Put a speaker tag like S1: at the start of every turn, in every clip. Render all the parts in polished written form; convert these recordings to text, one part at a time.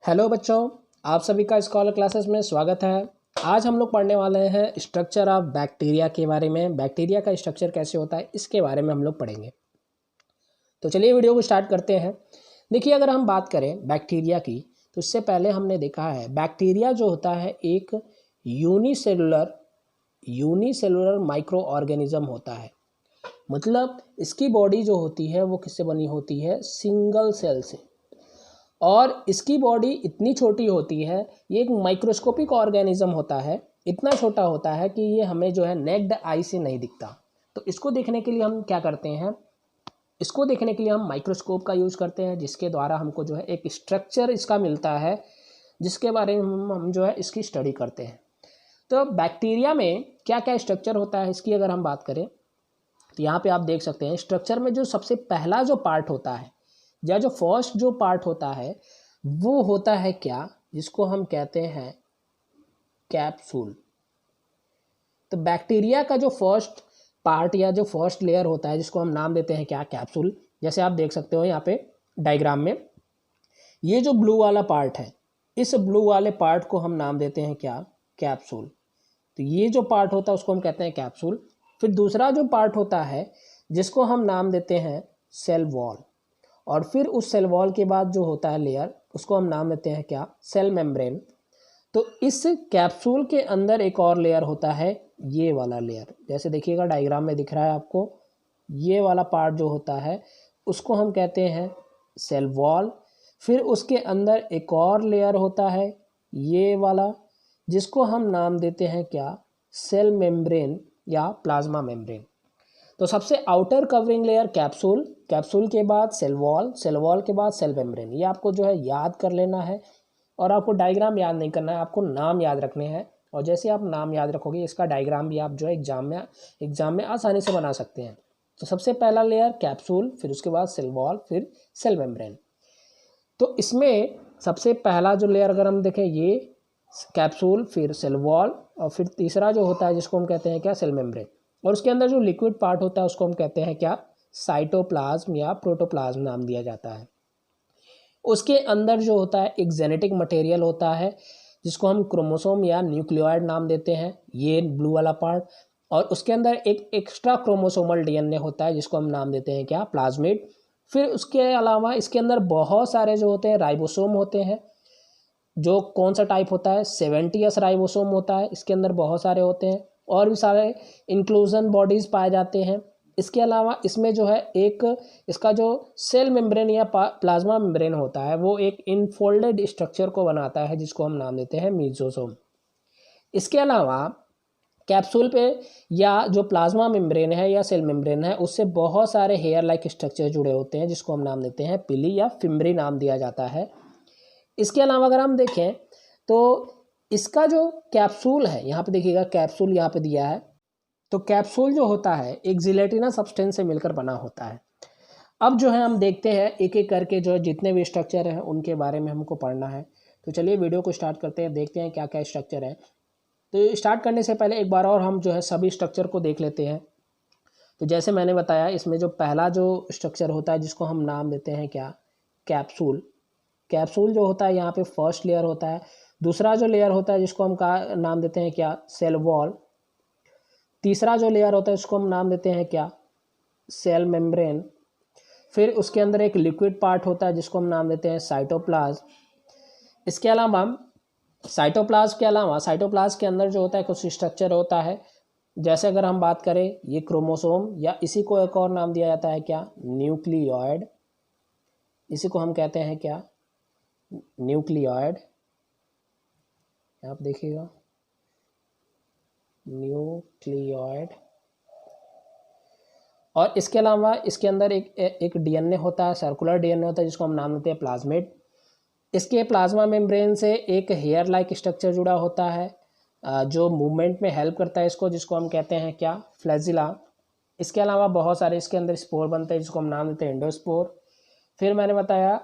S1: Hello बच्चों, आप सभी का स्कॉलर क्लासेस में स्वागत है। आज हम लोग पढ़ने वाले हैं स्ट्रक्चर ऑफ बैक्टीरिया के बारे में। बैक्टीरिया का स्ट्रक्चर कैसे होता है इसके बारे में हम लोग पढ़ेंगे। तो चलिए वीडियो को स्टार्ट करते हैं। देखिए, अगर हम बात करें बैक्टीरिया की तो इससे पहले हमने देखा है बैक्टीरिया जो होता है एक यूनिसेलुलर माइक्रो ऑर्गेनिज्म होता है। मतलब इसकी बॉडी जो होती है वो किससे बनी होती है? सिंगल सेल से। और इसकी बॉडी इतनी छोटी होती है, ये एक माइक्रोस्कोपिक ऑर्गेनिज्म होता है। इतना छोटा होता है कि ये हमें जो है नेक्ड आई से नहीं दिखता। तो इसको देखने के लिए हम क्या करते हैं? इसको देखने के लिए हम माइक्रोस्कोप का यूज़ करते हैं, जिसके द्वारा हमको जो है एक स्ट्रक्चर इसका मिलता है, जिसके बारे में हम जो है इसकी स्टडी करते हैं। तो बैक्टीरिया में क्या क्या स्ट्रक्चर होता है इसकी अगर हम बात करें तो यहाँ पे आप देख सकते हैं स्ट्रक्चर में जो सबसे पहला जो पार्ट होता है या जो फर्स्ट जो पार्ट होता है वो होता है क्या? जिसको हम कहते हैं कैप्सूल। तो बैक्टीरिया का जो फर्स्ट पार्ट या जो फर्स्ट लेयर होता है जिसको हम नाम देते हैं क्या? कैप्सूल। जैसे आप देख सकते हो यहाँ पे डायग्राम में, ये जो ब्लू वाला पार्ट है, इस ब्लू वाले पार्ट को हम नाम देते हैं क्या? कैप्सूल। तो ये जो पार्ट होता है उसको हम कहते हैं कैप्सूल। फिर दूसरा जो पार्ट होता है जिसको हम नाम देते हैं सेल वॉल। और फिर उस सेल वॉल के बाद जो होता है लेयर उसको हम नाम देते हैं क्या? Cell membrane. तो इस कैप्सूल के अंदर एक और लेयर होता है, ये वाला लेयर। जैसे देखिएगा डायग्राम में दिख रहा है आपको, ये वाला पार्ट जो होता है उसको हम कहते हैं सेल वॉल। फिर उसके अंदर एक और लेयर होता है ये वाला, जिसको हम नाम देते हैं क्या? सेल मेम्ब्रेन या प्लाज्मा मेम्ब्रेन। तो सबसे outer covering layer capsule, capsule के बाद सेल वॉल, सेल वॉल के बाद सेल मेम्ब्रेन। ये आपको जो है याद कर लेना है, और आपको डायग्राम याद नहीं करना है, आपको नाम याद रखने हैं। और जैसे आप नाम याद रखोगे इसका डायग्राम भी आप जो है एग्जाम में आसानी से बना सकते हैं। तो सबसे पहला लेयर कैप्सूल, फिर उसके बाद सेल वॉल, फिर सेल मेम्ब्रेन। तो इसमें सबसे पहला जो लेयर अगर हम देखें, ये कैप्सूल, फिर सेल वॉल, और फिर तीसरा जो होता है जिसको हम कहते हैं क्या? Cell membrane. और उसके अंदर जो लिक्विड पार्ट होता है उसको हम कहते हैं क्या? साइटोप्लाज्म या प्रोटोप्लाज्म नाम दिया जाता है। उसके अंदर जो होता है एक जेनेटिक मटेरियल होता है जिसको हम क्रोमोसोम या न्यूक्लियोइड नाम देते हैं, ये ब्लू वाला पार्ट। और उसके अंदर एक एक्स्ट्रा क्रोमोसोमल डीएनए होता है जिसको हम नाम देते हैं क्या? प्लाज्मिड। फिर उसके अलावा इसके अंदर बहुत सारे जो होते हैं राइबोसोम होते हैं। जो कौन सा टाइप होता है? 70S राइबोसोम होता है, इसके अंदर बहुत सारे होते हैं। और भी सारे इंक्लूजन बॉडीज़ पाए जाते हैं। इसके अलावा इसमें जो है एक इसका जो सेल मेम्ब्रेन या प्लाज्मा मेम्ब्रेन होता है वो एक इनफोल्डेड स्ट्रक्चर को बनाता है जिसको हम नाम देते हैं मीजोसोम। इसके अलावा कैप्सूल पे या जो प्लाज्मा मेम्ब्रेन है या सेल मेम्ब्रेन है उससे बहुत सारे हेयर लाइक स्ट्रक्चर जुड़े होते हैं जिसको हम नाम देते हैं पिली या फिम्बरी नाम दिया जाता है। इसके अलावा अगर हम देखें तो इसका जो कैप्सूल है, यहाँ पे देखिएगा कैप्सूल यहाँ पे दिया है। तो कैप्सूल जो होता है एक जिलेटिनस सब्सटेंस से मिलकर बना होता है। अब जो है हम देखते हैं एक एक करके जो है जितने भी स्ट्रक्चर हैं उनके बारे में हमको पढ़ना है। तो चलिए वीडियो को स्टार्ट करते हैं, देखते हैं क्या क्या स्ट्रक्चर है। तो स्टार्ट करने से पहले एक बार और हम जो है सभी स्ट्रक्चर को देख लेते हैं। तो जैसे मैंने बताया इसमें जो पहला जो स्ट्रक्चर होता है जिसको हम नाम देते हैं क्या? कैप्सूल। कैप्सूल जो होता है यहाँ पे फर्स्ट लेयर होता है। दूसरा जो लेयर होता है जिसको हम नाम देते हैं क्या? Cell wall. तीसरा जो लेयर होता है उसको हम नाम देते हैं क्या? Cell membrane. फिर उसके अंदर एक लिक्विड पार्ट होता है जिसको हम नाम देते हैं साइटोप्लाज्म। इसके अलावा साइटोप्लाज्म के अंदर जो होता है कुछ स्ट्रक्चर होता है। जैसे अगर हम बात करें ये क्रोमोसोम, या इसी को एक और नाम दिया जाता है क्या? न्यूक्लियोइड। इसी को हम कहते हैं क्या? न्यूक्लियोइड। आप देखिएगा न्यूक्लियोइड। और इसके अलावा इसके अंदर एक डीएनए होता है, सर्कुलर डीएनए होता है जिसको हम नाम देते हैं प्लाज्मिड। इसके प्लाज्मा मेम्ब्रेन से एक हेयर लाइक स्ट्रक्चर जुड़ा होता है जो मूवमेंट में हेल्प करता है इसको, जिसको हम कहते हैं क्या? फ्लैजिला। इसके अलावा बहुत सारे इसके अंदर स्पोर बनते हैं जिसको हम नाम देते हैं एंडोस्पोर। फिर मैंने बताया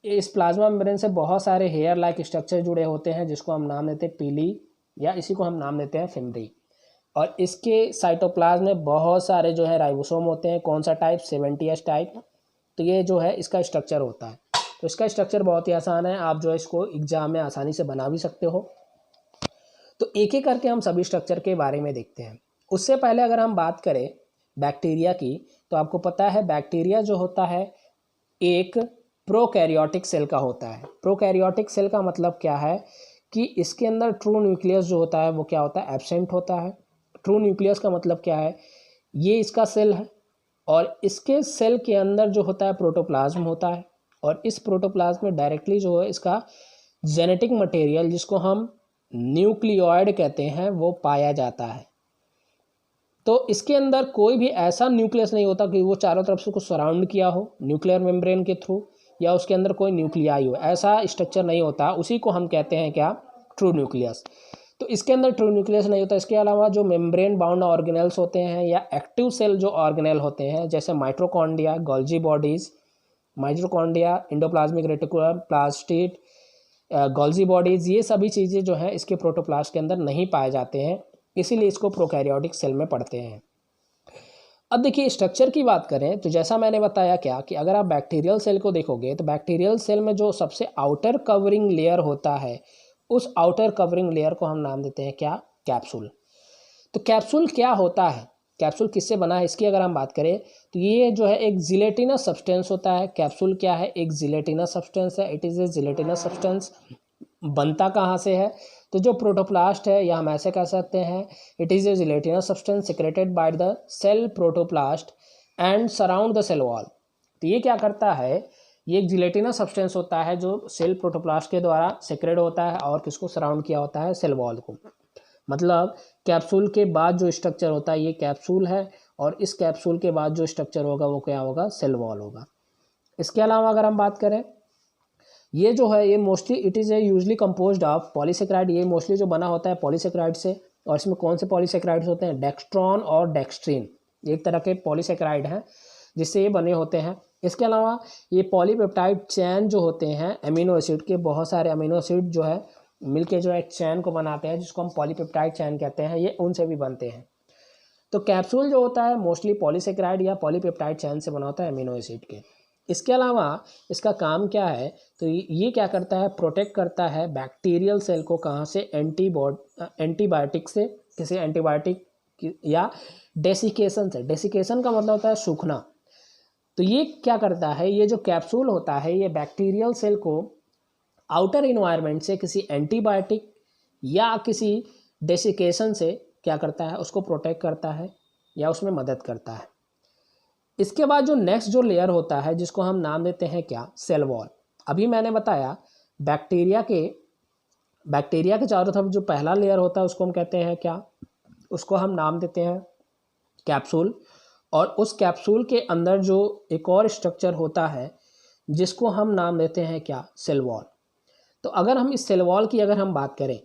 S1: इस प्लाज्मा मेम्ब्रेन से बहुत सारे हेयर लाइक स्ट्रक्चर जुड़े होते हैं जिसको हम नाम देते हैं पीली, या इसी को हम नाम देते हैं फिम्बरी। और इसके साइटोप्लाज्म में बहुत सारे जो है राइबोसोम होते हैं। कौन सा टाइप? 70S type. तो ये जो है इसका स्ट्रक्चर होता है। तो इसका स्ट्रक्चर बहुत ही आसान है, आप जो है इसको एग्जाम में आसानी से बना भी सकते हो। तो एक एक करके हम सभी स्ट्रक्चर के बारे में देखते हैं। उससे पहले अगर हम बात करें बैक्टीरिया की, तो आपको पता है बैक्टीरिया जो होता है एक प्रोकैरियोटिक सेल का होता है। प्रोकैरियोटिक सेल का मतलब क्या है कि इसके अंदर ट्रू न्यूक्लियस जो होता है वो क्या होता है, एब्सेंट होता है। ट्रू न्यूक्लियस का मतलब क्या है, ये इसका सेल है और इसके सेल के अंदर जो होता है प्रोटोप्लाज्म होता है, और इस प्रोटोप्लाज्म में डायरेक्टली जो है इसका जेनेटिक मटेरियल जिसको हम न्यूक्लियोइड कहते हैं वो पाया जाता है। तो इसके अंदर कोई भी ऐसा न्यूक्लियस नहीं होता कि वो चारों तरफ से कुछ सराउंड किया हो न्यूक्लियर मेम्ब्रेन के थ्रू, या उसके अंदर कोई न्यूक्लियाई हो, ऐसा स्ट्रक्चर नहीं होता। उसी को हम कहते हैं क्या, ट्रू न्यूक्लियस। तो इसके अंदर ट्रू न्यूक्लियस नहीं होता। इसके अलावा जो मेम्ब्रेन बाउंड ऑर्गेनेल्स होते हैं या एक्टिव सेल जो ऑर्गेनेल होते हैं, जैसे mitochondria, Golgi bodies, mitochondria, endoplasmic reticulum, plastid, Golgi bodies, ये सभी चीज़ें जो हैं इसके प्रोटोप्लास्ट के अंदर नहीं पाए जाते हैं, इसीलिए इसको प्रोकैरियोटिक सेल में पढ़ते हैं। अब देखिए स्ट्रक्चर की बात करें तो जैसा मैंने बताया क्या कि अगर आप बैक्टीरियल सेल को देखोगे तो बैक्टीरियल सेल में जो सबसे आउटर कवरिंग लेयर होता है, उस आउटर कवरिंग लेयर को हम नाम देते हैं क्या, कैप्सूल। तो कैप्सूल क्या होता है, कैप्सूल किससे बना है, इसकी अगर हम बात करें तो ये जो है एक जिलेटिनस सब्सटेंस होता है। कैप्सूल क्या है, एक जिलेटिनस सब्सटेंस है। It is a gelatinous substance. बनता कहाँ से है, तो जो प्रोटोप्लास्ट है या हम ऐसे कह सकते हैं, it is a gelatinous substance secreted by the cell protoplast and surround the cell wall. तो ये क्या करता है, ये एक जिलेटिनस सब्सटेंस होता है जो सेल प्रोटोप्लास्ट के द्वारा सिक्रेट होता है और किसको सराउंड किया होता है, सेल वॉल को। मतलब कैप्सूल के बाद जो स्ट्रक्चर होता है ये कैप्सूल है, और इस कैप्सूल के बाद जो स्ट्रक्चर होगा वो क्या होगा, सेल वॉल होगा। इसके अलावा अगर हम बात करें, ये जो है ये mostly it is A usually composed of polysaccharide. ये मोस्टली जो बना होता है पॉलीसेक्राइड से, और इसमें कौन से पॉलीसेक्राइड्स होते हैं, डेक्स्ट्रॉन और डेक्स्ट्रीन, एक तरह के पॉलीसेक्राइड हैं जिससे ये बने होते हैं। इसके अलावा ये पॉलीपेप्टाइड चैन जो होते हैं अमीनो एसिड के, बहुत सारे अमीनो एसिड जो है मिलके जो एक चैन को बनाते हैं जिसको हम पॉलीपेप्टाइड चैन कहते हैं, ये उनसे भी बनते हैं। तो कैप्सूल जो होता है मोस्टली पॉलीसेक्राइड या पॉलीपेप्टाइड चैन से बना होता है अमीनो एसिड के। इसके अलावा इसका काम क्या है, तो ये क्या करता है, प्रोटेक्ट करता है बैक्टीरियल सेल को, कहाँ से, एंटीबायोटिक से, किसी एंटीबायोटिक या डेसिकेशन से। डेसिकेशन का मतलब होता है सूखना। तो ये क्या करता है, ये जो कैप्सूल होता है ये बैक्टीरियल सेल को आउटर इन्वायरमेंट से किसी एंटीबायोटिक या किसी डेसिकेशन से क्या करता है, उसको प्रोटेक्ट करता है या उसमें मदद करता है। इसके बाद जो नेक्स्ट जो लेयर होता है जिसको हम नाम देते हैं क्या, सेल वॉल। अभी मैंने बताया बैक्टीरिया के चारों तरफ जो पहला लेयर होता है उसको हम कहते हैं क्या, उसको हम नाम देते हैं कैप्सूल। और उस कैप्सूल के अंदर जो एक और स्ट्रक्चर होता है जिसको हम नाम देते हैं क्या, सेल वॉल। तो अगर हम इस सेल वॉल की अगर हम बात करें,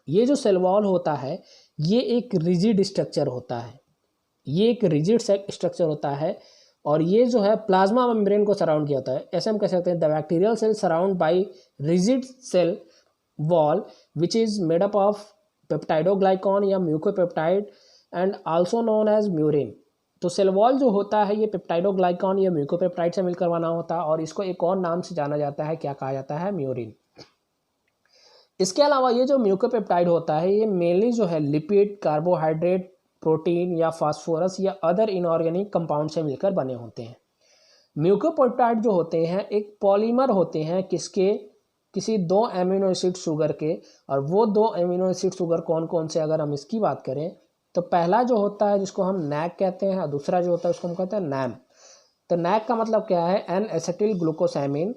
S1: ये जो सेल वॉल होता है ये एक रिजिड स्ट्रक्चर होता है, ये एक रिजिड स्ट्रक्चर होता है, और ये जो है प्लाज्मा मेम्ब्रेन को सराउंड किया होता है। ऐसे हम कह सकते हैं the bacterial cell surround by rigid cell wall which is made up of peptidoglycan या mucopeptide and also known as murein. तो सेल वॉल जो होता है ये पेप्टाइडोग्लाइकॉन या म्यूकोपेप्टाइड से मिलकर बना होता है, और इसको एक और नाम से जाना जाता है, क्या कहा जाता है, म्यूरिन। इसके अलावा ये जो म्यूकोपेप्टाइड होता है ये मेनली जो है लिपिड, कार्बोहाइड्रेट, प्रोटीन या फास्फोरस या अदर इनऑर्गेनिक कंपाउंड से मिलकर बने होते हैं। म्यूकोपेप्टाइड जो होते हैं एक पॉलीमर होते हैं किसके, किसी दो अमीनो एसिड शुगर के। और वो दो अमीनो एसिड शुगर कौन कौन से, अगर हम इसकी बात करें तो पहला जो होता है जिसको हम नैक कहते हैं, और दूसरा जो होता है उसको हम कहते हैं नैम। तो नैक का मतलब क्या है, एन एसिटिल ग्लूकोसामिन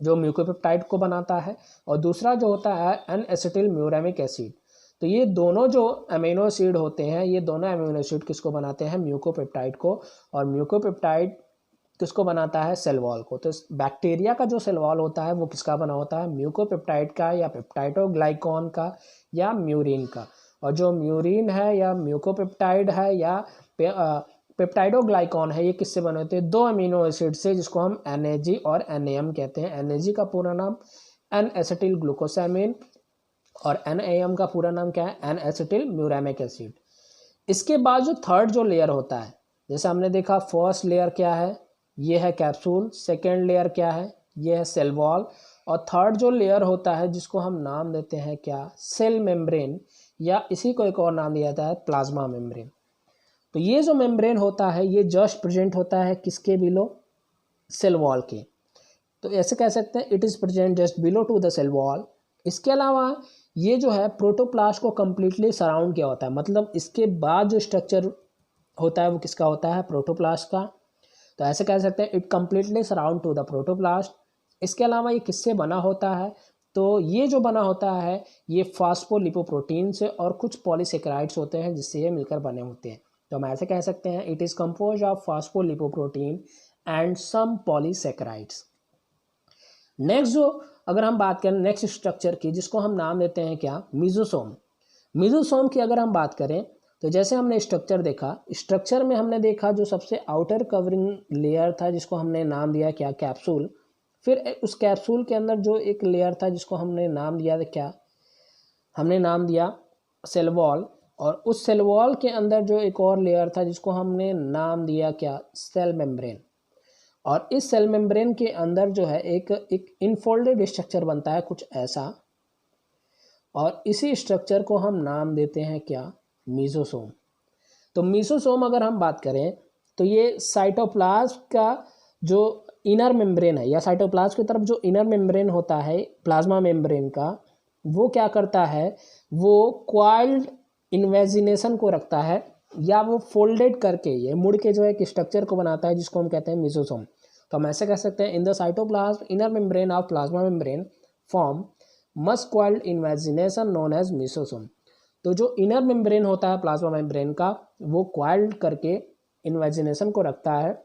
S1: जो म्यूकोपेप्टाइड को बनाता है, और दूसरा जो होता है एन एसिटिल म्यूरामिक एसिड। तो ये दोनों जो अमीनो एसिड होते हैं ये दोनों अमीनो एसिड किसको बनाते हैं, म्यूकोपेप्टाइड को। और म्यूकोपेप्टाइड किसको बनाता है, सेल वॉल को। तो बैक्टीरिया का जो सेल वॉल होता है वो किसका बना होता है, म्यूकोपेप्टाइड का या पेप्टाइडोग्लाइकॉन का या म्यूरिन का। और जो म्यूरिन है या म्यूकोपेप्टाइड है या पेप्टाइडोग्लाइकॉन है ये किससे बने होते हैं, दो अमीनो एसिड से, जिसको हम NAG और NAM कहते हैं। NAG का पूरा नाम एन एसिटिल ग्लूकोसामिन, और NAM का पूरा नाम क्या है, एन एसिटिल म्यूरामिक एसिड। इसके बाद जो थर्ड जो लेयर होता है, जैसे हमने देखा फर्स्ट लेयर क्या है, ये है कैप्सूल। सेकेंड लेयर क्या है, ये है सेल वॉल। और थर्ड जो लेयर होता है जिसको हम नाम देते हैं क्या, सेल मेम्ब्रेन, या इसी को एक और नाम दिया जाता है प्लाज्मा मेम्ब्रेन। तो ये जो मेम्ब्रेन होता है ये जस्ट प्रेजेंट होता है किसके बिलो, सेल वॉल के। तो ऐसे कह सकते हैं it is present just below to the cell wall. इसके अलावा ये जो है प्रोटोप्लास्ट को कम्प्लीटली सराउंड किया होता है, मतलब इसके बाद जो स्ट्रक्चर होता है वो किसका होता है, प्रोटोप्लास्ट का। तो ऐसे कह सकते हैं it completely surround to the protoplast. इसके अलावा ये किससे बना होता है, तो ये जो बना होता है ये फास्फोलिपोप्रोटीन से और कुछ पॉलीसेकेराइड्स होते हैं जिससे ये मिलकर बने होते हैं। तो हम ऐसे कह सकते हैं it is compose of phospholipoprotein and some polysaccharides. Next जो अगर हम बात करें नेक्स्ट स्ट्रक्चर की, जिसको हम नाम देते हैं क्या, मिजोसोम। मिजोसोम की अगर हम बात करें तो जैसे हमने स्ट्रक्चर देखा, स्ट्रक्चर में हमने देखा जो सबसे आउटर कवरिंग लेयर था जिसको हमने नाम दिया क्या, कैप्सूल। फिर उस कैप्सूल के अंदर जो एक लेयर था जिसको हमने नाम दिया था क्या, हमने नाम दिया सेल वॉल। और उस सेल वॉल के अंदर जो एक और लेयर था जिसको हमने नाम दिया क्या, सेल मेम्ब्रेन। और इस सेल मेम्ब्रेन के अंदर जो है एक इनफोल्डेड स्ट्रक्चर बनता है कुछ ऐसा, और इसी स्ट्रक्चर को हम नाम देते हैं क्या, मीसोसोम। तो मीसोसोम अगर हम बात करें तो ये साइटोप्लाज्म का जो इनर मेम्ब्रेन है, या साइटोप्लाज्म की तरफ जो इनर मेम्ब्रेन होता है प्लाज्मा मेम्ब्रेन का, वो क्या करता है, वो क्वाइल्ड इन्वेजिनेशन को रखता है, या वो फोल्डेड करके ये मुड़ के जो है एक स्ट्रक्चर को बनाता है जिसको हम कहते हैं मीसोसोम। तो हम ऐसे कह सकते हैं in the cytoplasm inner membrane of plasma membrane form must coiled invagination known as mesosome. तो जो इनर मेम्ब्रेन होता है प्लाज्मा मेम्ब्रेन का वो क्वाइल्ड करके इन्वेजिनेशन को रखता है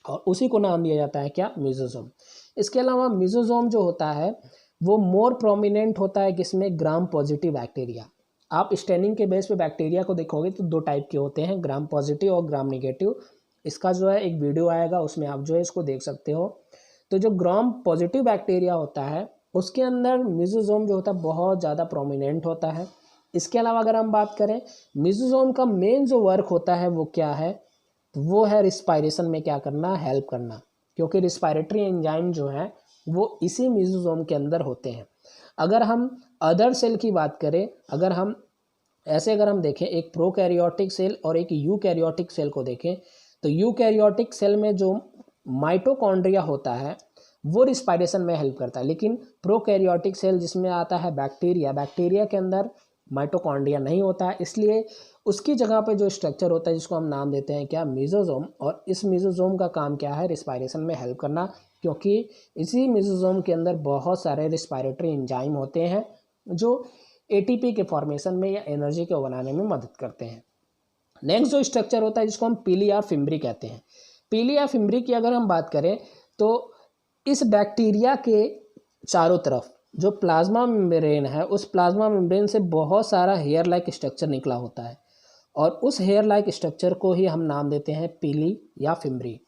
S1: और उसी को नाम दिया जाता है क्या, मीसोसोम। इसके अलावा मीसोसोम जो होता है वो मोर प्रोमिनेंट होता है किसमें, ग्राम पॉजिटिव बैक्टीरिया। आप स्टेनिंग के बेस पे बैक्टीरिया को देखोगे तो दो टाइप के होते हैं, ग्राम पॉजिटिव और ग्राम नेगेटिव। इसका जो है एक वीडियो आएगा उसमें आप जो है इसको देख सकते हो। तो जो ग्राम पॉजिटिव बैक्टीरिया होता है उसके अंदर मीसोसोम जो होता है बहुत ज़्यादा प्रोमिनेंट होता है। इसके अलावा अगर हम बात करें मीसोसोम का मेन जो वर्क होता है वो क्या है, तो वो है रिस्पायरेशन में क्या करना, हेल्प करना, क्योंकि रिस्पायरेटरी एंजाइम जो है वो इसी मीसोसोम के अंदर होते हैं। अगर हम अदर सेल की बात करें, अगर हम देखें एक प्रोकैरियोटिक सेल और एक यूकैरियोटिक सेल को देखें, तो यूकैरियोटिक सेल में जो माइटोकॉन्ड्रिया होता है वो रिस्पायरेशन में हेल्प करता है, लेकिन प्रोकैरियोटिक सेल जिसमें आता है बैक्टीरिया के अंदर माइटोकॉन्ड्रिया नहीं होता है, इसलिए उसकी जगह पे जो स्ट्रक्चर होता है जिसको हम नाम देते हैं क्या, मीसोसोम। और इस मीसोसोम का काम क्या है, रिस्पायरेशन में हेल्प करना, क्योंकि इसी मीसोसोम के अंदर बहुत सारे रिस्पायरेटरी एंजाइम होते हैं जो एटीपी के फॉर्मेशन में या एनर्जी को बनाने में मदद करते हैं। नेक्स्ट जो स्ट्रक्चर होता है जिसको हम पीली या फिम्बरी कहते हैं। पीली या फिम्बरी की अगर हम बात करें तो इस बैक्टीरिया के चारों तरफ जो प्लाज्मा मेम्ब्रेन है उस प्लाज्मा मेम्ब्रेन से बहुत सारा हेयर लाइक स्ट्रक्चर निकला होता है, और उस हेयर लाइक स्ट्रक्चर को ही हम नाम देते हैं पीली या फिम्बरी।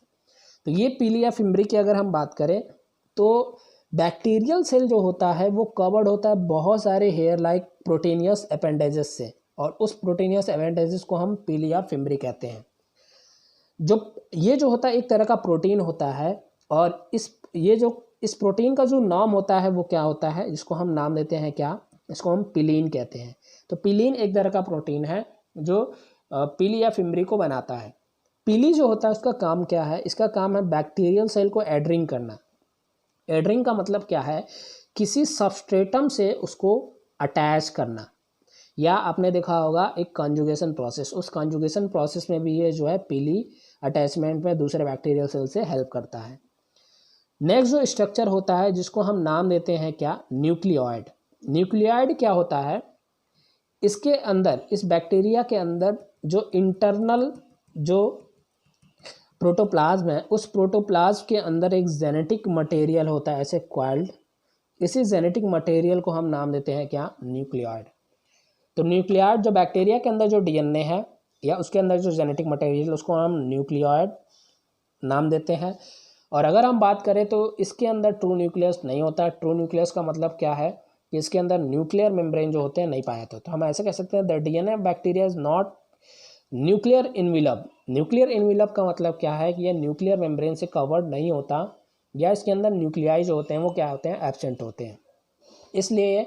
S1: तो ये पीली या फिम्बरी की अगर हम बात करें तो बैक्टीरियल सेल जो होता है वो कवर्ड होता है बहुत सारे हेयर लाइक प्रोटीनियस अपेंडेजेस से, और उस प्रोटीनियस अपेंडेजेस को हम पीली या फिम्बरी कहते हैं। ये जो होता है एक तरह का प्रोटीन होता है, और इस प्रोटीन का जो नाम होता है वो क्या होता है, जिसको हम नाम देते हैं क्या, इसको हम पिलीन कहते हैं। तो पिलीन एक तरह का प्रोटीन है जो पीली या फिम्बरी को बनाता है। पीली जो होता है उसका काम क्या है, इसका काम है बैक्टीरियल सेल को एडरिंग करना। एडरिंग का मतलब क्या है, किसी सबस्ट्रेटम से उसको अटैच करना, या आपने देखा होगा एक कॉन्जुगेशन प्रोसेस, उस कॉन्जुगेशन प्रोसेस में भी ये जो है पीली अटैचमेंट में दूसरे बैक्टीरियल सेल से हेल्प करता है। नेक्स्ट जो स्ट्रक्चर होता है जिसको हम नाम देते हैं क्या, न्यूक्लियोइड। न्यूक्लियोइड क्या होता है, इसके अंदर इस बैक्टीरिया के अंदर जो इंटरनल जो प्रोटोप्लाज्म है उस प्रोटोप्लाज्म के अंदर एक जेनेटिक मटेरियल होता है ऐसे क्वाइल्ड, इसी जेनेटिक मटेरियल को हम नाम देते हैं क्या, न्यूक्लियोइड। तो न्यूक्लियोइड जो बैक्टीरिया के अंदर जो डीएनए है या उसके अंदर जो जेनेटिक मटेरियल उसको हम न्यूक्लियोइड नाम देते हैं। और अगर हम बात करें तो इसके अंदर ट्रू न्यूक्लियस नहीं होता है। ट्रू न्यूक्लियस का मतलब क्या है कि इसके अंदर न्यूक्लियर मेम्ब्रेन जो होते हैं नहीं पाए जाते। तो हम ऐसे कह सकते हैं the DNA bacteria is not nuclear envelope. Nuclear envelope का मतलब क्या है कि यह न्यूक्लियर मेम्ब्रेन से कवर्ड नहीं होता, या इसके अंदर न्यूक्लियाई जो होते हैं वो क्या होते हैं, एब्सेंट होते हैं। इसलिए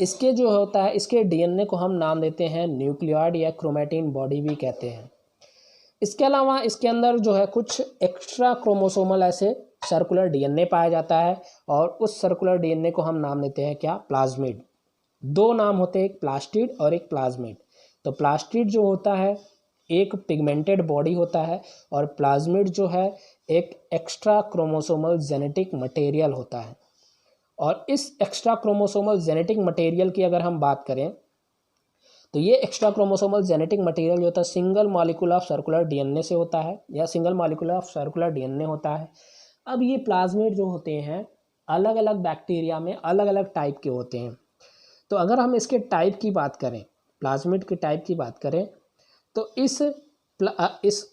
S1: इसके जो होता है, इसके डीएनए को हम नाम देते हैं न्यूक्लियोइड या क्रोमैटिन बॉडी भी कहते हैं। इसके अलावा इसके अंदर जो है कुछ एक्स्ट्रा क्रोमोसोमल ऐसे सर्कुलर डीएनए पाया जाता है, और उस सर्कुलर डीएनए को हम नाम देते हैं क्या, प्लाज्मिड। दो नाम होते हैं, एक प्लास्टिड और एक प्लाज्मिड। तो प्लास्टिड जो होता है एक पिगमेंटेड बॉडी होता है, और प्लाज्मिड जो है एक एक्स्ट्रा क्रोमोसोमल जेनेटिक मटेरियल होता है। और इस एक्स्ट्रा क्रोमोसोमल जेनेटिक मटेरियल की अगर हम बात करें तो ये एक्स्ट्रा क्रोमोसोमल जेनेटिक मटेरियल जो होता है single molecule of circular DNA से होता है, या single molecule of circular DNA होता है। अब ये प्लाज्मिड जो होते हैं अलग अलग बैक्टीरिया में अलग अलग टाइप के होते हैं। तो अगर हम इसके टाइप की बात करें, प्लाज्मिड के टाइप की बात करें, तो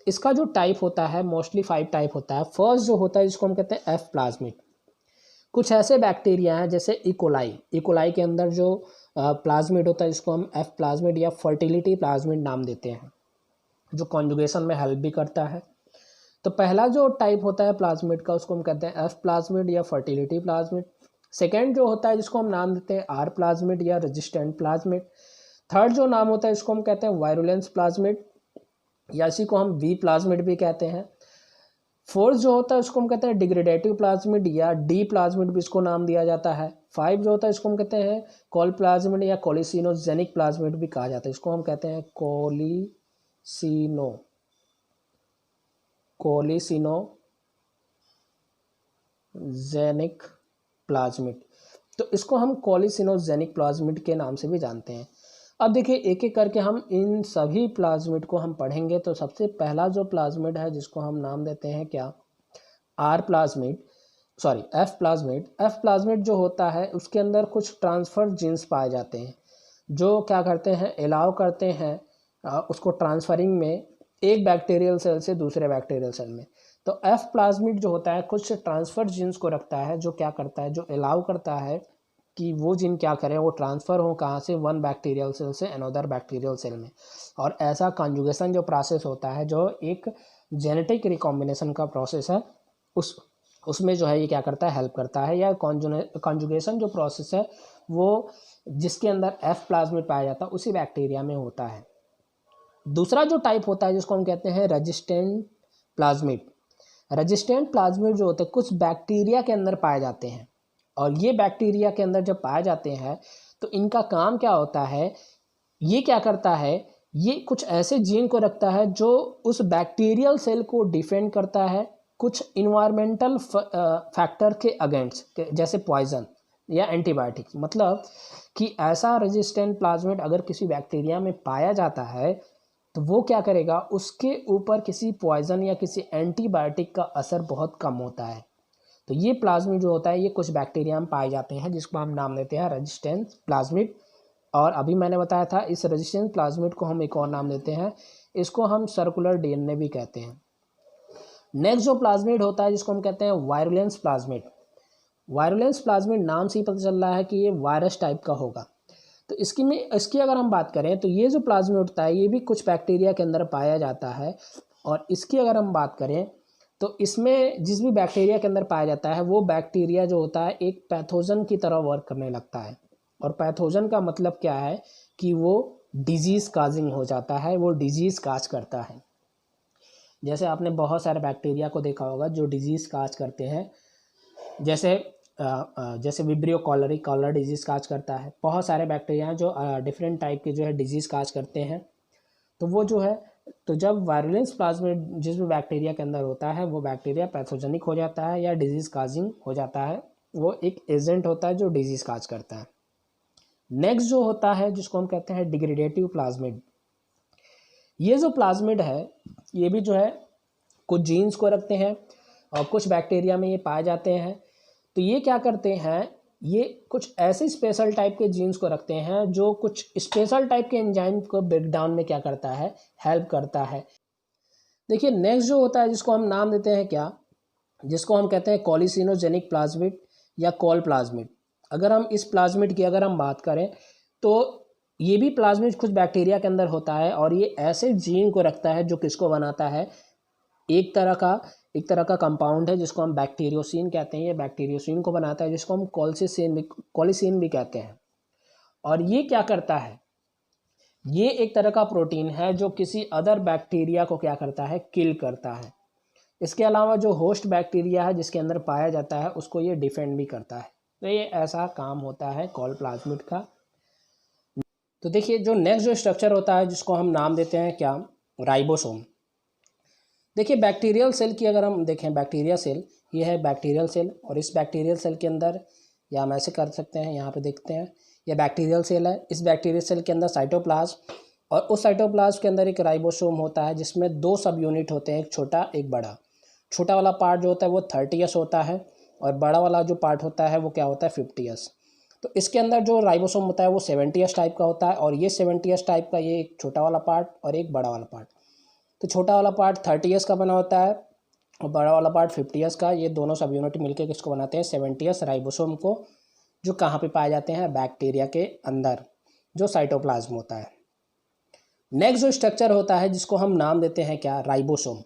S1: इसका जो टाइप होता है मोस्टली 5 टाइप होता है। फर्स्ट जो होता है जिसको हम कहते हैं एफ प्लाज्मिड। कुछ ऐसे बैक्टीरिया हैं जैसे इकोलाई के अंदर जो प्लाज्मिड होता है जिसको हम एफ प्लाज्मिड या फर्टिलिटी प्लाज्मिड नाम देते हैं, जो कॉन्जुगेशन में हेल्प भी करता है। तो पहला जो टाइप होता है प्लाज्मिड का उसको हम कहते हैं एफ प्लाज्मिड या फर्टिलिटी प्लाज्मिड। सेकेंड जो होता है जिसको हम नाम देते हैं आर प्लाज्मिड या रेजिस्टेंट प्लाज्मिड। थर्ड जो नाम होता है इसको हम कहते हैं वायरुलेंस प्लाज्मिड, या इसी को हम वी प्लाज्मिड भी कहते हैं। फोर्थ जो होता है उसको हम कहते हैं डिग्रेडेटिव प्लाज्मिड या डी प्लाज्मिड भी इसको नाम दिया जाता है। 5 जो होता है इसको हम कहते हैं कॉल प्लाज्मिड या कोलिसिनोजेनिक प्लाज्मिड भी कहा जाता है। इसको हम कहते हैं कोलिसिनोजेनिक प्लाज्मिड। तो इसको हम कोलिसिनोजेनिक प्लाज्मिड के नाम से भी जानते हैं। अब देखिए एक एक करके हम इन सभी प्लाज्मिड को हम पढ़ेंगे। तो सबसे पहला जो प्लाज्मिड है जिसको हम नाम देते हैं क्या, एफ प्लाज्मिड। एफ प्लाज्मिड जो होता है उसके अंदर कुछ ट्रांसफर जीन्स पाए जाते हैं जो क्या करते हैं, अलाउ करते हैं उसको ट्रांसफरिंग में एक बैक्टीरियल सेल से दूसरे बैक्टीरियल सेल में। तो एफ प्लाज्मिड जो होता है कुछ ट्रांसफर जीन्स को रखता है जो क्या करता है, जो अलाउ करता है कि वो जीन क्या करें, वो ट्रांसफ़र हो कहाँ से, वन बैक्टीरियल सेल से अनदर बैक्टीरियल सेल में। और ऐसा कॉन्जुगेशन जो प्रोसेस होता है जो एक जेनेटिक रिकॉम्बिनेशन का प्रोसेस है उसमें जो है ये क्या करता है, हेल्प करता है। या कॉन्जुगेशन जो प्रोसेस है वो जिसके अंदर एफ प्लाज्मिड पाया जाता है उसी बैक्टीरिया में होता है। दूसरा जो टाइप होता है जिसको हम कहते हैं रेजिस्टेंट प्लाज्मिड। रेजिस्टेंट प्लाज्मिड जो होते हैं कुछ बैक्टीरिया के अंदर पाए जाते हैं, और ये बैक्टीरिया के अंदर जब पाए जाते हैं तो इनका काम क्या होता है, ये क्या करता है, ये कुछ ऐसे जीन को रखता है जो उस बैक्टीरियल सेल को डिफेंड करता है कुछ इन्वायरमेंटल फैक्टर के अगेंस्ट, जैसे पॉइजन या एंटीबायोटिक्स। मतलब कि ऐसा रेजिस्टेंट प्लाज्मिड अगर किसी बैक्टीरिया में पाया जाता है तो वो क्या करेगा, उसके ऊपर किसी पॉइजन या किसी एंटीबायोटिक का असर बहुत कम होता है। तो ये प्लाज्मिड जो होता है ये कुछ बैक्टीरिया में पाए जाते हैं जिसको हम नाम देते हैं रेजिस्टेंस प्लाज्मिड। और अभी मैंने बताया था इस रेजिस्टेंस प्लाज्मिड को हम एक और नाम देते हैं, इसको हम सर्कुलर डीएनए भी कहते हैं। नेक्स्ट जो प्लाज्मिड होता है जिसको हम कहते हैं वायरुलेंस प्लाज्मिड। वायरुलेंस प्लाज्मिड नाम से ही पता चल रहा है कि ये वायरस टाइप का होगा। तो इसकी अगर हम बात करें तो ये जो प्लाज्मिड होता है ये भी कुछ बैक्टीरिया के अंदर पाया जाता है। और इसकी अगर हम बात करें तो इसमें जिस भी बैक्टीरिया के अंदर पाया जाता है वो बैक्टीरिया जो होता है एक पैथोजन की तरह वर्क करने लगता है। और पैथोजन का मतलब क्या है कि वो डिजीज़ काजिंग हो जाता है, वो डिजीज़ काज करता है। जैसे आपने बहुत सारे बैक्टीरिया को देखा होगा जो डिजीज़ काज करते हैं, जैसे विब्रियो कॉलरा डिजीज़ काज करता है। बहुत सारे बैक्टीरिया जो डिफरेंट टाइप के जो है डिजीज़ काज करते हैं। तो वो जो है, तो जब वायरुलेंस प्लाज्मिड जिस भी बैक्टीरिया के अंदर होता है वो बैक्टीरिया पैथोजेनिक हो जाता है या डिजीज़ काजिंग हो जाता है, वो एक एजेंट होता है जो डिजीज़ काज करता है। नेक्स्ट जो होता है जिसको हम कहते हैं डिग्रेडेटिव प्लाज्मिड। ये जो प्लाज्मिड है ये भी जो है कुछ जीन्स को रखते हैं और कुछ बैक्टीरिया में ये पाए जाते हैं। तो ये क्या करते हैं, ये कुछ ऐसे स्पेशल टाइप के जीन्स को रखते हैं जो कुछ स्पेशल टाइप के एंजाइम को ब्रेक डाउन में क्या करता है, हेल्प करता है। देखिए नेक्स्ट जो होता है जिसको हम नाम देते हैं क्या, जिसको हम कहते हैं कोलिसिनोजेनिक प्लाज्मिड या कॉल प्लाज्मिड। अगर हम इस प्लाज्मिड की अगर हम बात करें तो ये भी प्लाज्मिड कुछ बैक्टीरिया के अंदर होता है और ये ऐसे जीन को रखता है जो किसको बनाता है, एक तरह का एक तरह का कंपाउंड है जिसको हम बैक्टीरियोसिन कहते हैं। ये बैक्टीरियोसिन को बनाता है, जिसको हम कोलिसिन भी कहते हैं। और ये क्या करता है, ये एक तरह का प्रोटीन है जो किसी अदर बैक्टीरिया को क्या करता है, किल करता है। इसके अलावा जो होस्ट बैक्टीरिया है जिसके अंदर पाया जाता है उसको ये डिफेंड भी करता है। तो ये ऐसा काम होता है कॉल प्लाज्मिड का। तो देखिए जो नेक्स्ट जो स्ट्रक्चर होता है जिसको हम नाम देते हैं क्या, राइबोसोम। देखिए बैक्टीरियल सेल की अगर हम देखें, बैक्टीरिया सेल, ये है बैक्टीरियल सेल, और इस बैक्टीरियल सेल के अंदर, या हम ऐसे कर सकते हैं, यहाँ पे देखते हैं ये बैक्टीरियल सेल है। इस बैक्टीरियल सेल के अंदर साइटोप्लाज्म, और उस साइटोप्लाज्म के अंदर एक राइबोसोम होता है जिसमें 2 सब यूनिट होते हैं, एक छोटा एक बड़ा। छोटा वाला पार्ट जो होता है वो 30S होता है, और बड़ा वाला जो पार्ट होता है वो क्या होता है, 50S। तो इसके अंदर जो राइबोसोम होता है वो 70S टाइप का होता है, और ये 70S टाइप का, ये एक छोटा वाला पार्ट और एक बड़ा वाला पार्ट। तो छोटा वाला पार्ट 30S का बना होता है और बड़ा वाला पार्ट 50S का। ये दोनों सब यूनिट मिलकर किसको बनाते हैं, 70S राइबोसोम को, जो कहाँ पे पाए जाते हैं, बैक्टीरिया के अंदर, जो साइटोप्लाज्म होता है। नेक्स्ट जो स्ट्रक्चर होता है जिसको हम नाम देते हैं क्या, राइबोसोम,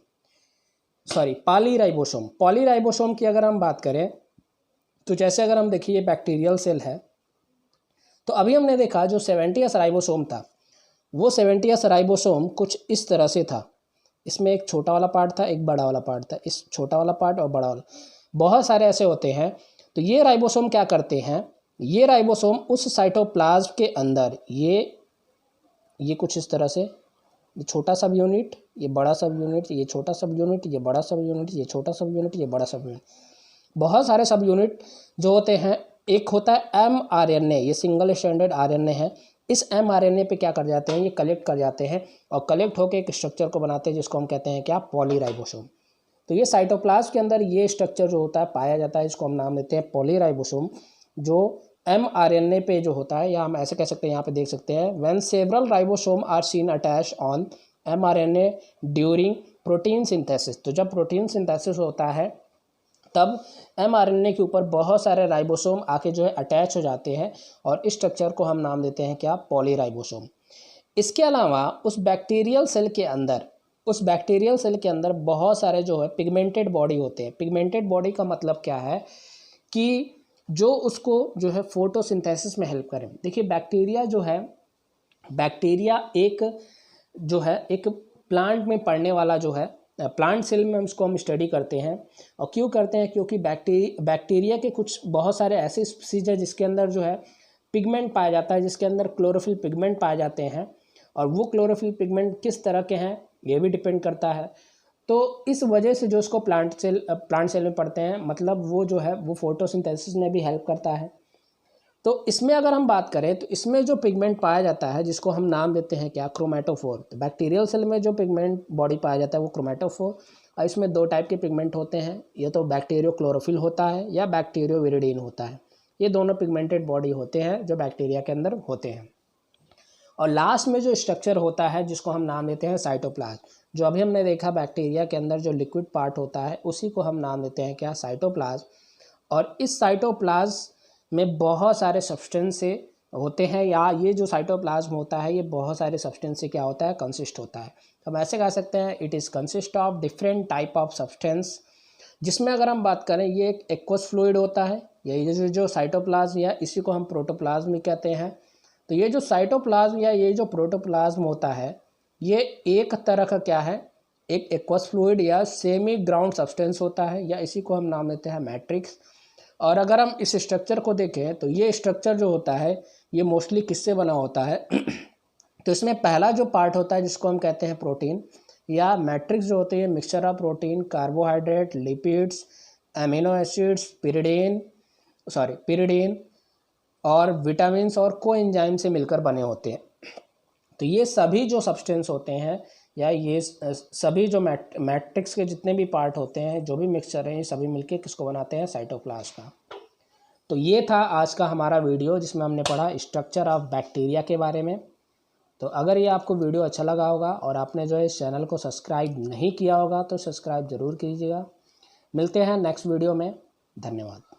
S1: सॉरी पॉलीराइबोसोम। पॉलीराइबोसोम की अगर हम बात करें तो जैसे अगर हम देखिए बैक्टीरियल सेल है, तो अभी हमने देखा जो 70S राइबोसोम था, वो 70S राइबोसोम कुछ इस तरह से था। इसमें एक छोटा वाला पार्ट था, एक बड़ा वाला पार्ट था, इस छोटा वाला पार्ट और बड़ा वाला, बहुत सारे ऐसे होते हैं। तो ये राइबोसोम क्या करते हैं, ये राइबोसोम उस साइटोप्लाज्म के अंदर, ये कुछ इस तरह से, ये छोटा सब यूनिट, ये बड़ा सब यूनिट, ये छोटा सब यूनिट, ये बड़ा सब यूनिट, ये छोटा सब यूनिट, ये बड़ा सब यूनिट, बहुत सारे सब यूनिट जो होते हैं। एक होता है mRNA, ये सिंगल स्ट्रैंडेड RNA है। इस mRNA पे क्या कर जाते हैं, ये कलेक्ट कर जाते हैं और कलेक्ट होकर एक स्ट्रक्चर को बनाते हैं जिसको हम कहते हैं क्या, पॉलीराइबोसोम। तो ये साइटोप्लाज्म के अंदर ये स्ट्रक्चर जो होता है पाया जाता है, इसको हम नाम देते हैं पॉलीराइबोसोम, जो mRNA पे जो होता है, या हम ऐसे कह सकते हैं, यहाँ पे देख सकते हैं, when several ribosome are seen attach on mRNA during protein synthesis. तो जब प्रोटीन सिंथेसिस होता है तब mRNA के ऊपर बहुत सारे राइबोसोम आके जो है अटैच हो जाते हैं, और इस स्ट्रक्चर को हम नाम देते हैं क्या, पॉलीराइबोसोम। इसके अलावा उस बैक्टीरियल सेल के अंदर बहुत सारे जो है पिगमेंटेड बॉडी होते हैं। पिगमेंटेड बॉडी का मतलब क्या है कि जो उसको जो है फोटोसिंथेसिस में हेल्प करें। देखिए बैक्टीरिया जो है, बैक्टीरिया एक जो है एक प्लांट में पड़ने वाला जो है, प्लांट सेल में उसको हम स्टडी करते हैं। और क्यों करते हैं, क्योंकि बैक्टीरिया के कुछ बहुत सारे ऐसे स्पीसीज है जिसके अंदर जो है पिगमेंट पाया जाता है, जिसके अंदर क्लोरोफिल पिगमेंट पाए जाते हैं, और वो क्लोरोफिल पिगमेंट किस तरह के हैं ये भी डिपेंड करता है। तो इस वजह से जो उसको प्लांट सेल में पढ़ते हैं, मतलब वो जो है वो फोटोसिंथेसिस में भी हेल्प करता है। तो इसमें अगर हम बात करें तो इसमें जो पिगमेंट पाया जाता है जिसको हम नाम देते हैं क्या, क्रोमेटोफोर। तो बैक्टीरियल सेल में जो पिगमेंट बॉडी पाया जाता है वो क्रोमेटोफोर, और इसमें 2 टाइप के पिगमेंट होते हैं, ये तो बैक्टीरियो क्लोरोफिल होता है या बैक्टीरियो विरिडीन होता है। ये दोनों पिगमेंटेड बॉडी होते हैं जो बैक्टीरिया के अंदर होते हैं। और लास्ट में जो स्ट्रक्चर होता है जिसको हम नाम देते हैं साइटोप्लाज्म, जो अभी हमने देखा बैक्टीरिया के अंदर जो लिक्विड पार्ट होता है उसी को हम नाम देते हैं क्या, साइटोप्लाज्म। और इस साइटोप्लाज्म में बहुत सारे सब्सटेंस से होते हैं, या ये जो साइटोप्लाज्म होता है ये बहुत सारे सब्सटेंस से क्या होता है, कंसिस्ट होता है। हम ऐसे कह सकते हैं it is consist of different type of substance, जिसमें अगर हम बात करें ये एक एक्वस फ्लूइड होता है, ये जो साइटोप्लाज्म या इसी को हम प्रोटोप्लाज्म भी कहते हैं। तो ये जो साइटोप्लाज्म या ये जो प्रोटोप्लाज्म होता है ये एक तरह का क्या है, एक एक्वस फ्लूइड या सेमी ग्राउंड सब्सटेंस होता है, या इसी को हम नाम देते हैं मैट्रिक्स। और अगर हम इस स्ट्रक्चर को देखें तो ये स्ट्रक्चर जो होता है ये मोस्टली किससे बना होता है तो इसमें पहला जो पार्ट होता है जिसको हम कहते हैं प्रोटीन, या मैट्रिक्स जो होती है mixture of protein, carbohydrate, lipids, amino acids, pyridine और विटामिन्स और कोएंजाइम से मिलकर बने होते हैं। तो ये सभी जो सब्सटेंस होते हैं या ये सभी जो मैट्रिक्स के जितने भी पार्ट होते हैं, जो भी मिक्सचर हैं, ये सभी मिलके किसको बनाते हैं, साइटोप्लाज्म का। तो ये था आज का हमारा वीडियो जिसमें हमने पढ़ा स्ट्रक्चर ऑफ बैक्टीरिया के बारे में। तो अगर ये आपको वीडियो अच्छा लगा होगा और आपने जो है इस चैनल को सब्सक्राइब नहीं किया होगा तो सब्सक्राइब ज़रूर कीजिएगा। मिलते हैं नेक्स्ट वीडियो में, धन्यवाद।